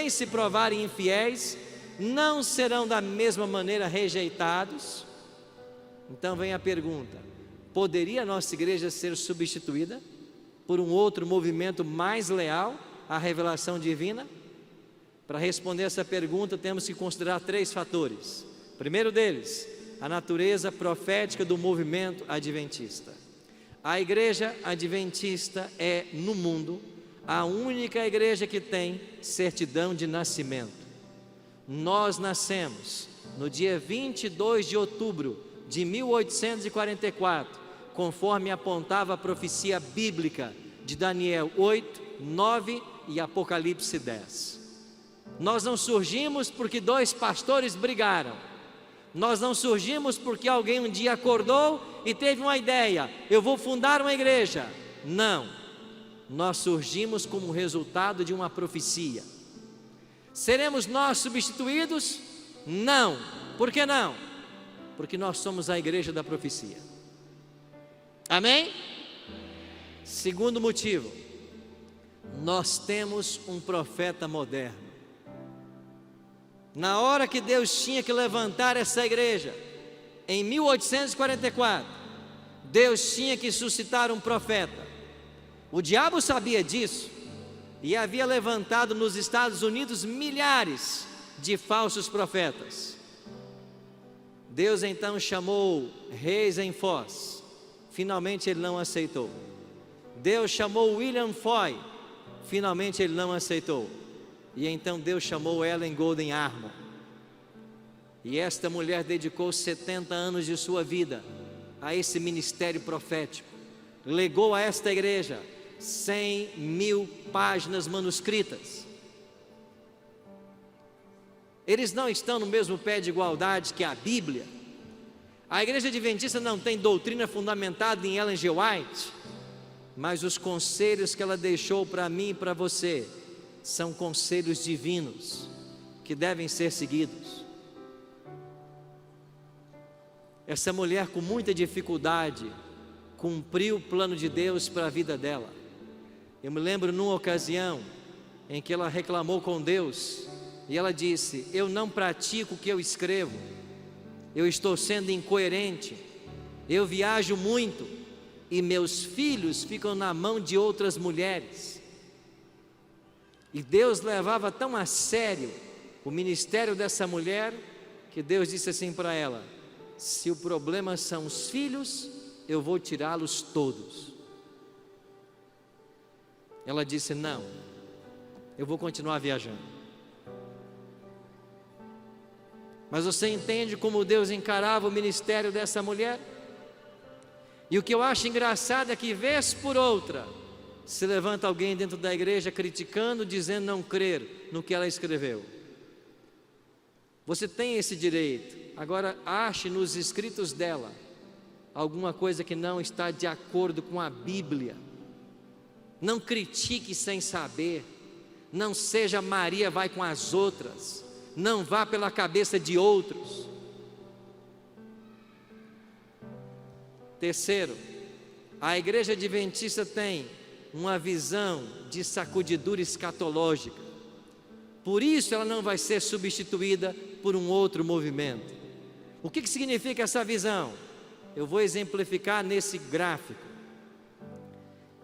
se provarem infiéis, não serão da mesma maneira rejeitados. Então vem a pergunta: poderia a nossa igreja ser substituída por um outro movimento mais leal à revelação divina? Para responder essa pergunta, temos que considerar 3 fatores. O primeiro deles, a natureza profética do movimento adventista. A igreja adventista é, no mundo, a única igreja que tem certidão de nascimento. Nós nascemos no dia 22 de outubro de 1844, conforme apontava a profecia bíblica de Daniel 8, 9 e Apocalipse 10. Nós não surgimos porque 2 pastores brigaram. Nós não surgimos porque alguém um dia acordou e teve uma ideia: eu vou fundar uma igreja. Não, nós surgimos como resultado de uma profecia. Seremos nós substituídos? Não. Por que não? Porque nós somos a igreja da profecia. Amém? Segundo motivo, nós temos um profeta moderno. Na hora que Deus tinha que levantar essa igreja, em 1844, Deus tinha que suscitar um profeta. O diabo sabia disso e havia levantado nos Estados Unidos milhares de falsos profetas. Deus então chamou Reis em Foz, finalmente ele não aceitou. Deus chamou William Foy, finalmente ele não aceitou. E então Deus chamou Ellen Golden Armor. E esta mulher dedicou 70 anos de sua vida a esse ministério profético. Legou a esta igreja 100.000 páginas manuscritas. Eles não estão no mesmo pé de igualdade que a Bíblia. A igreja adventista não tem doutrina fundamentada em Ellen G. White, mas os conselhos que ela deixou para mim e para você são conselhos divinos que devem ser seguidos. Essa mulher, com muita dificuldade, cumpriu o plano de Deus para a vida dela. Eu me lembro numa ocasião em que ela reclamou com Deus e ela disse: eu não pratico o que eu escrevo, eu estou sendo incoerente, eu viajo muito e meus filhos ficam na mão de outras mulheres. E Deus levava tão a sério o ministério dessa mulher que Deus disse assim para ela: se o problema são os filhos, eu vou tirá-los todos. Ela disse: não, eu vou continuar viajando. Mas você entende como Deus encarava o ministério dessa mulher? E o que eu acho engraçado é que, vez por outra, se levanta alguém dentro da igreja criticando, dizendo não crer no que ela escreveu. Você tem esse direito. Agora, ache nos escritos dela alguma coisa que não está de acordo com a Bíblia. Não critique sem saber. Não seja Maria vai com as outras. Não vá pela cabeça de outros. Terceiro, a igreja adventista tem uma visão de sacudidura escatológica. Por isso ela não vai ser substituída por um outro movimento. O que significa essa visão? Eu vou exemplificar nesse gráfico.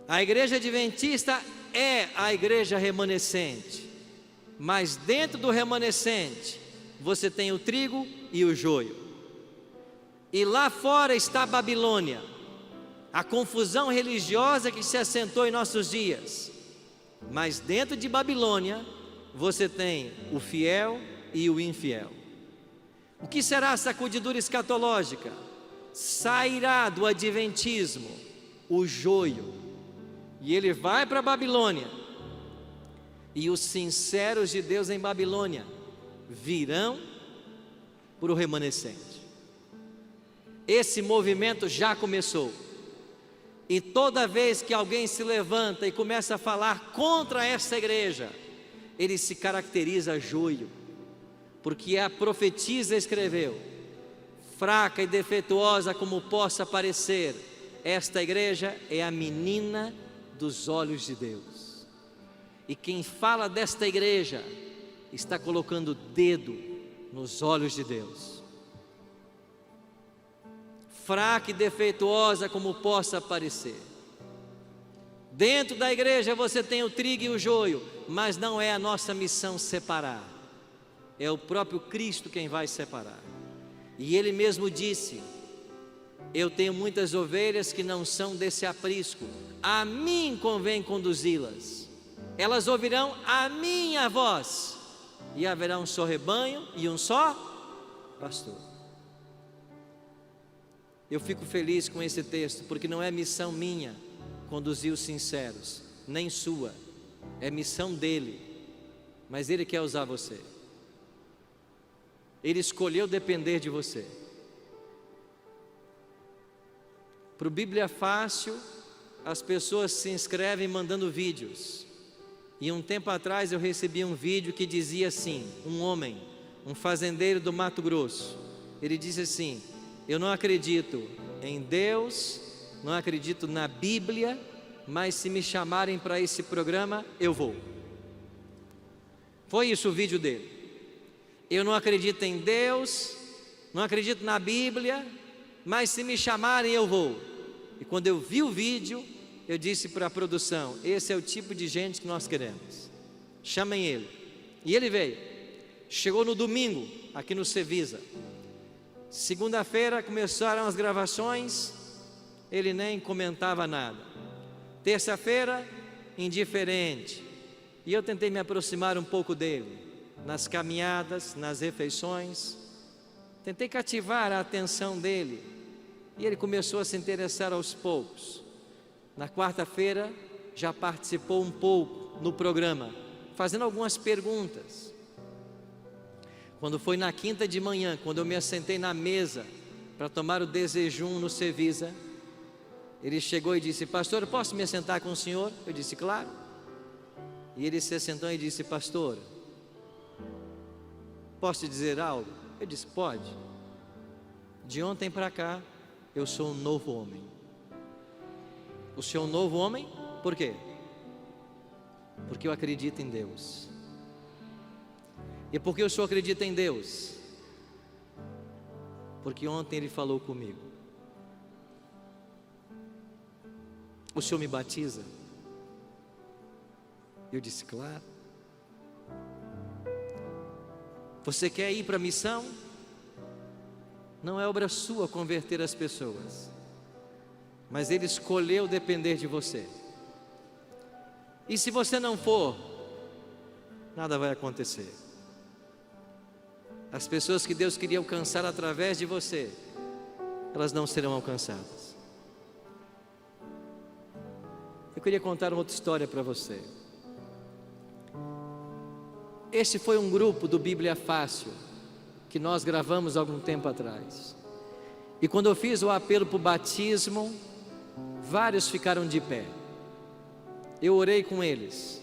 A igreja adventista é a igreja remanescente, mas dentro do remanescente você tem o trigo e o joio. E lá fora está a Babilônia, a confusão religiosa que se assentou em nossos dias. Mas dentro de Babilônia você tem o fiel e o infiel. O que será a sacudidura escatológica? Sairá do adventismo o joio, e ele vai para a Babilônia, e os sinceros de Deus em Babilônia virão para o remanescente. Esse movimento já começou, e toda vez que alguém se levanta e começa a falar contra essa igreja, ele se caracteriza joio, porque a profetisa escreveu: fraca e defeituosa como possa parecer, esta igreja é a menina dos olhos de Deus. E quem fala desta igreja está colocando o dedo nos olhos de Deus. Fraca e defeituosa como possa parecer. Dentro da igreja você tem o trigo e o joio, mas não é a nossa missão separar. É o próprio Cristo quem vai separar. E Ele mesmo disse: eu tenho muitas ovelhas que não são desse aprisco, a mim convém conduzi-las. Elas ouvirão a minha voz, e haverá um só rebanho e um só pastor. Eu fico feliz com esse texto, porque não é missão minha conduzir os sinceros, nem sua, é missão dele, mas ele quer usar você. Ele escolheu depender de você. Para o Bíblia Fácil, as pessoas se inscrevem mandando vídeos. E um tempo atrás eu recebi um vídeo que dizia assim: um homem, um fazendeiro do Mato Grosso, ele disse assim: eu não acredito em Deus, não acredito na Bíblia, mas se me chamarem para esse programa, eu vou. Foi isso o vídeo dele. Eu não acredito em Deus, não acredito na Bíblia, mas se me chamarem eu vou. E quando eu vi o vídeo, eu disse para a produção: esse é o tipo de gente que nós queremos, chamem ele. E ele veio, chegou no domingo aqui no Cevisa. Segunda-feira começaram as gravações, ele nem comentava nada. Terça-feira, indiferente. E eu tentei me aproximar um pouco dele, nas caminhadas, nas refeições. Tentei cativar a atenção dele, e ele começou a se interessar aos poucos. Na quarta-feira, já participou um pouco no programa, fazendo algumas perguntas. Quando foi na quinta de manhã, quando eu me assentei na mesa para tomar o desjejum no Cevisa, ele chegou e disse: pastor, posso me assentar com o senhor? Eu disse: claro. E ele se assentou e disse: pastor, posso te dizer algo? Eu disse: pode. De ontem para cá, eu sou um novo homem. O senhor é um novo homem? Por quê? Porque eu acredito em Deus. E por que o senhor acredita em Deus? Porque ontem ele falou comigo. O senhor me batiza? Eu disse: claro. Você quer ir para a missão? Não é obra sua converter as pessoas, mas ele escolheu depender de você. E se você não for, nada vai acontecer. As pessoas que Deus queria alcançar através de você, elas não serão alcançadas. Eu queria contar uma outra história para você. Este foi um grupo do Bíblia Fácil, que nós gravamos algum tempo atrás. E quando eu fiz o apelo para o batismo, vários ficaram de pé. Eu orei com eles.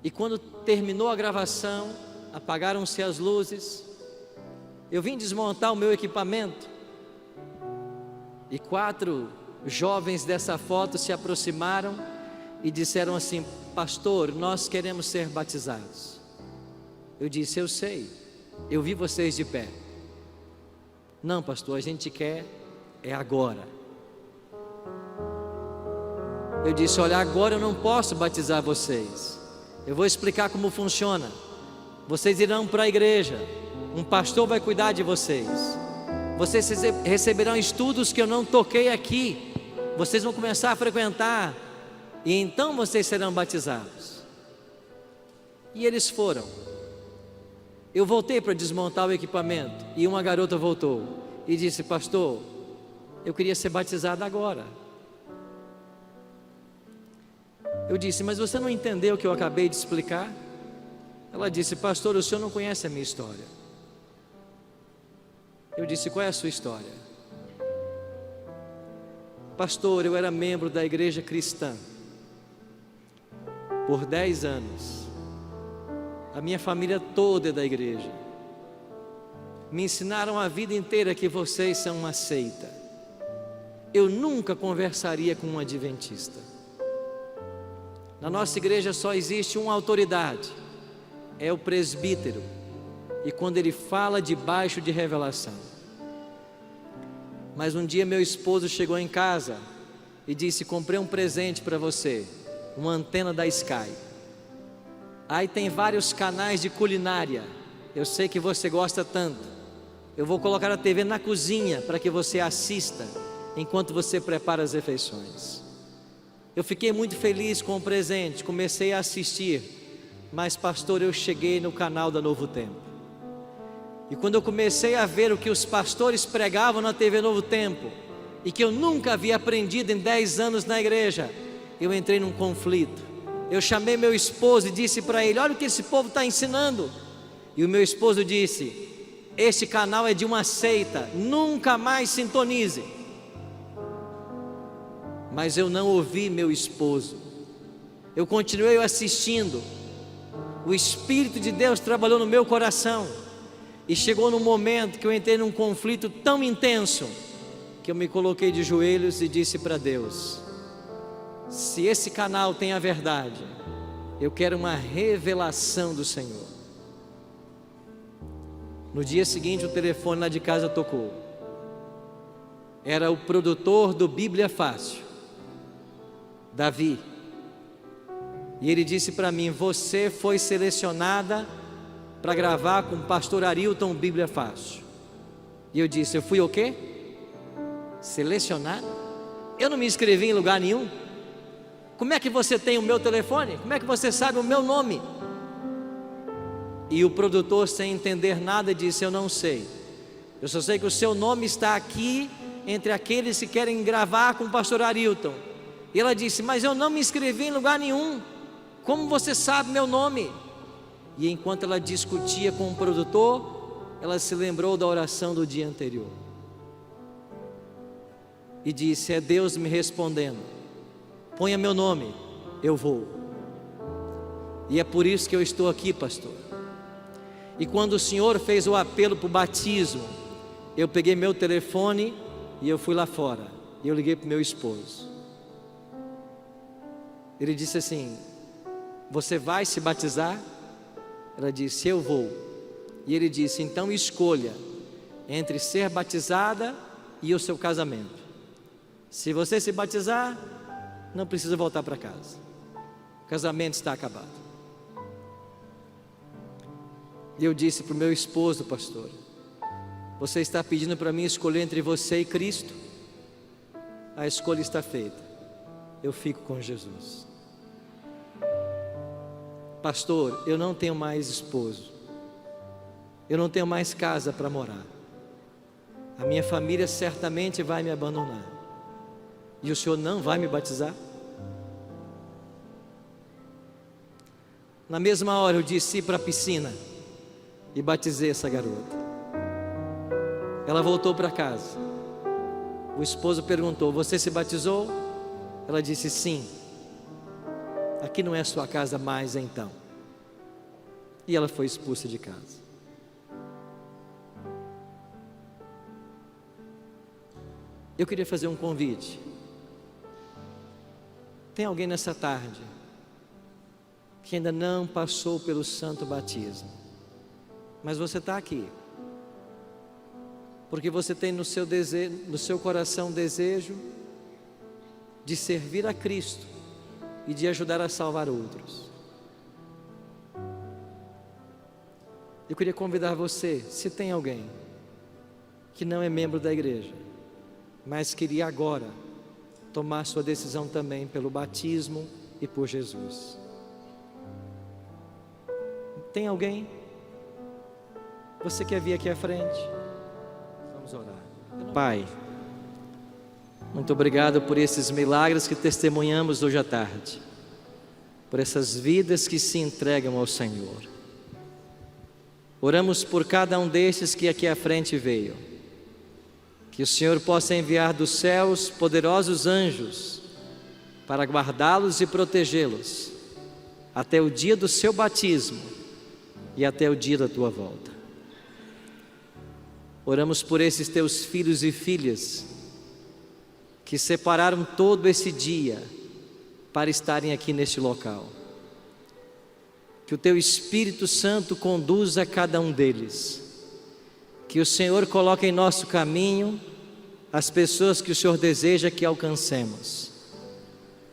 E quando terminou a gravação, apagaram-se as luzes, eu vim desmontar o meu equipamento, e 4 jovens dessa foto se aproximaram e disseram assim: pastor, nós queremos ser batizados. Eu disse: eu sei, eu vi vocês de pé. Não, pastor, a gente quer é agora. Eu disse: olha, agora eu não posso batizar vocês, eu vou explicar como funciona. Vocês irão para a igreja, um pastor vai cuidar de vocês. Vocês receberão estudos que eu não toquei aqui. Vocês vão começar a frequentar, e então vocês serão batizados. E eles foram. Eu voltei para desmontar o equipamento, e uma garota voltou e disse: pastor, eu queria ser batizada agora. Eu disse: mas você não entendeu o que eu acabei de explicar? Ela disse: pastor, o senhor não conhece a minha história. Eu disse: qual é a sua história? Pastor, eu era membro da igreja cristã por 10 anos. A minha família toda é da igreja. Me ensinaram a vida inteira que vocês são uma seita. Eu nunca conversaria com um adventista. Na nossa igreja só existe uma autoridade, é o presbítero, e quando ele fala debaixo de revelação. Mas um dia meu esposo chegou em casa e disse: comprei um presente para você, uma antena da Sky. Aí tem vários canais de culinária, eu sei que você gosta tanto. Eu vou colocar a TV na cozinha para que você assista enquanto você prepara as refeições. Eu fiquei muito feliz com o presente, comecei a assistir. Mas pastor, eu cheguei no canal da Novo Tempo, e quando eu comecei a ver o que os pastores pregavam na TV Novo Tempo, e que eu nunca havia aprendido em 10 anos na igreja, eu entrei num conflito. Eu chamei meu esposo e disse para ele: olha o que esse povo está ensinando. E o meu esposo disse: este canal é de uma seita, nunca mais sintonize. Mas eu não ouvi meu esposo, eu continuei assistindo. O Espírito de Deus trabalhou no meu coração, e chegou num momento que eu entrei num conflito tão intenso, que eu me coloquei de joelhos e disse para Deus: se esse canal tem a verdade, eu quero uma revelação do Senhor. No dia seguinte o telefone lá de casa tocou. Era o produtor do Bíblia Fácil, Davi. E ele disse para mim: você foi selecionada para gravar com o pastor Arilton Bíblia Fácil. E eu disse: eu fui o quê? Selecionado? Eu não me inscrevi em lugar nenhum. Como é que você tem o meu telefone? Como é que você sabe o meu nome? E o produtor, sem entender nada, disse: eu não sei. Eu só sei que o seu nome está aqui entre aqueles que querem gravar com o pastor Arilton. E ela disse: mas eu não me inscrevi em lugar nenhum. Como você sabe meu nome? E enquanto ela discutia com o produtor, ela se lembrou da oração do dia anterior. E disse: é Deus me respondendo. Ponha meu nome, eu vou. E é por isso que eu estou aqui, pastor. E quando o Senhor fez o apelo para o batismo, eu peguei meu telefone e eu fui lá fora. E eu liguei para o meu esposo. Ele disse assim: você vai se batizar? Ela disse: eu vou. E ele disse: então escolha entre ser batizada e o seu casamento. Se você se batizar, não precisa voltar para casa. O casamento está acabado. E eu disse para o meu esposo: pastor, você está pedindo para mim escolher entre você e Cristo? A escolha está feita. Eu fico com Jesus. Pastor, eu não tenho mais esposo. Eu não tenho mais casa para morar. A minha família certamente vai me abandonar. E o senhor não vai me batizar? Na mesma hora eu desci para a piscina e batizei essa garota. Ela voltou para casa. O esposo perguntou: você se batizou? Ela disse: sim. Aqui não é sua casa mais então. E ela foi expulsa de casa. Eu queria fazer um convite. Tem alguém nessa tarde que ainda não passou pelo santo batismo, mas você está aqui porque você tem no seu coração desejo de servir a Cristo e de ajudar a salvar outros. Eu queria convidar você, se tem alguém que não é membro da igreja, mas queria agora tomar sua decisão também pelo batismo e por Jesus. Tem alguém? Você quer vir aqui à frente? Vamos orar. Pai, muito obrigado por esses milagres que testemunhamos hoje à tarde, por essas vidas que se entregam ao Senhor. Oramos por cada um destes que aqui à frente veio, que o Senhor possa enviar dos céus poderosos anjos para guardá-los e protegê-los até o dia do seu batismo e até o dia da tua volta. Oramos por esses teus filhos e filhas que separaram todo esse dia para estarem aqui neste local. Que o teu Espírito Santo conduza cada um deles. Que o Senhor coloque em nosso caminho as pessoas que o Senhor deseja que alcancemos.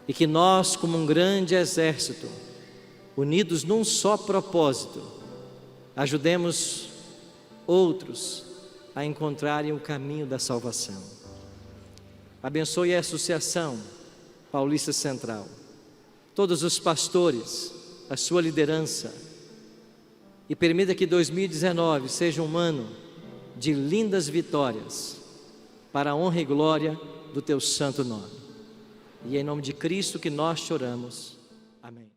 E que nós, como um grande exército, unidos num só propósito, ajudemos outros a encontrarem o caminho da salvação. Abençoe a Associação Paulista Central, todos os pastores, a sua liderança, e permita que 2019 seja um ano de lindas vitórias, para a honra e glória do teu santo nome. E é em nome de Cristo que nós choramos. Amém.